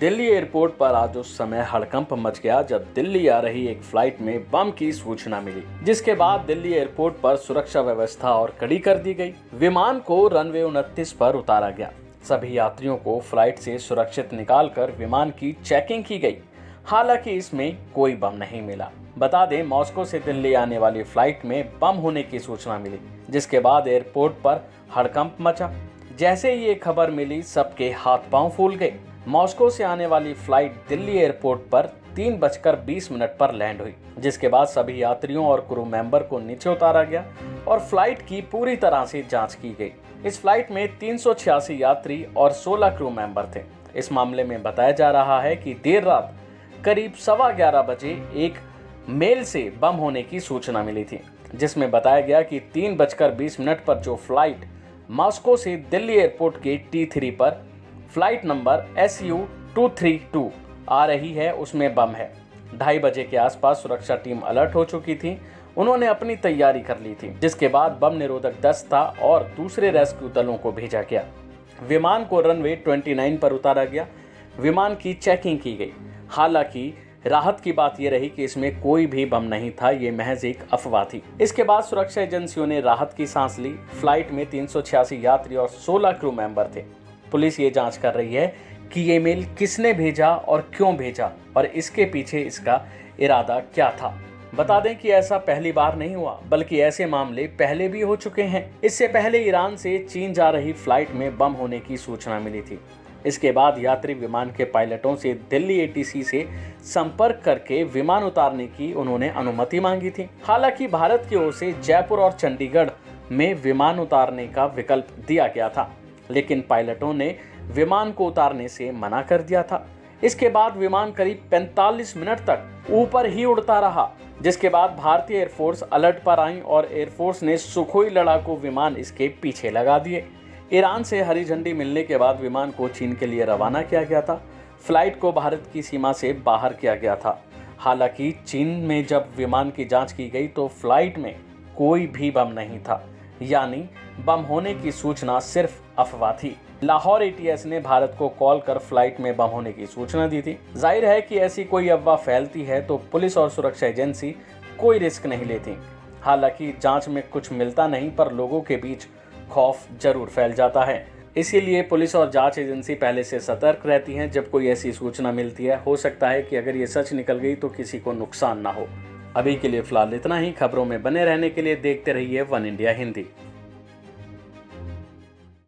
Delhi airport पर आज उस समय हड़कंप मच गया जब दिल्ली आ रही एक फ्लाइट में बम की सूचना मिली, जिसके बाद दिल्ली एयरपोर्ट पर सुरक्षा व्यवस्था और कड़ी कर दी गई। विमान को रनवे 29 पर उतारा गया। सभी यात्रियों को फ्लाइट से सुरक्षित निकालकर विमान की चेकिंग की गई। हालांकि इसमें कोई बम नहीं मिला। बता दें, मॉस्को से दिल्ली आने वाली फ्लाइट में बम होने की सूचना मिली, जिसके बाद एयरपोर्ट पर हड़कंप मचा। जैसे ही ये खबर मिली, सबके हाथ पांव फूल गए। मॉस्को से आने वाली फ्लाइट दिल्ली एयरपोर्ट पर 3:20 पर लैंड हुई, जिसके बाद सभी यात्रियों और क्रू मेंबर को नीचे उतारा गया और फ्लाइट की पूरी तरह से जांच की गई। इस फ्लाइट में 386 यात्री और 16 क्रू मेंबर थे। इस मामले में बताया जा रहा है कि देर रात करीब 11:15 बजे एक मेल से बम होने की सूचना मिली थी, जिसमें बताया गया कि 3:20 पर जो फ्लाइट मॉस्को से दिल्ली एयरपोर्ट के T3 पर फ्लाइट नंबर SU232 आ रही है, उसमें बम है। 2:30 बजे के आसपास सुरक्षा टीम अलर्ट हो चुकी थी। उन्होंने अपनी तैयारी कर ली थी, जिसके बाद बम निरोधक दस्ता और दूसरे रेस्क्यू दलों को भेजा गया। विमान को रनवे 29 पर उतारा गया। विमान की चेकिंग की गई। हालांकि राहत की बात यह रही कि इसमें कोई भी बम नहीं था, ये महज एक अफवाह थी। इसके बाद सुरक्षा एजेंसियों ने राहत की सांस ली। फ्लाइट में 386 यात्री और 16 क्रू मेंबर थे। पुलिस ये जांच कर रही है कि ये मेल किसने भेजा और क्यों भेजा और इसके पीछे इसका इरादा क्या था। बता दें कि ऐसा पहली बार नहीं हुआ, बल्कि ऐसे मामले पहले भी हो चुके हैं। इससे पहले ईरान से चीन जा रही फ्लाइट में बम होने की सूचना मिली थी। इसके बाद यात्री विमान के पायलटों से दिल्ली ATC से संपर्क करके विमान उतारने की उन्होंने अनुमति मांगी थी। हालांकि भारत की ओर से जयपुर और चंडीगढ़ में विमान उतारने का विकल्प दिया गया था, लेकिन पायलटों ने विमान को उतारने से मना कर दिया था। इसके बाद विमान करीब 45 मिनट तक ऊपर ही उड़ता रहा, जिसके बाद भारतीय एयरफोर्स अलर्ट पर आई और एयरफोर्स ने सुखोई लड़ाकू विमान इसके पीछे लगा दिए। ईरान से हरी झंडी मिलने के बाद विमान को चीन के लिए रवाना किया गया था। फ्लाइट को भारत की सीमा से बाहर किया गया था। हालांकि चीन में जब विमान की जांच की गई तो फ्लाइट में कोई भी बम नहीं था, यानी बम होने की सूचना सिर्फ अफवाह थी। लाहौर ATS ने भारत को कॉल कर फ्लाइट में बम होने की सूचना दी थी। जाहिर है कि ऐसी कोई अफवाह फैलती है तो पुलिस और सुरक्षा एजेंसी कोई रिस्क नहीं लेती। हालांकि जांच में कुछ मिलता नहीं, पर लोगों के बीच खौफ जरूर फैल जाता है। इसीलिए पुलिस और जांच एजेंसी पहले से सतर्क रहती हैं जब कोई ऐसी सूचना मिलती है। हो सकता है कि अगर ये सच निकल गई तो किसी को नुकसान ना हो। अभी के लिए फिलहाल इतना ही। खबरों में बने रहने के लिए देखते रहिए वन इंडिया हिंदी।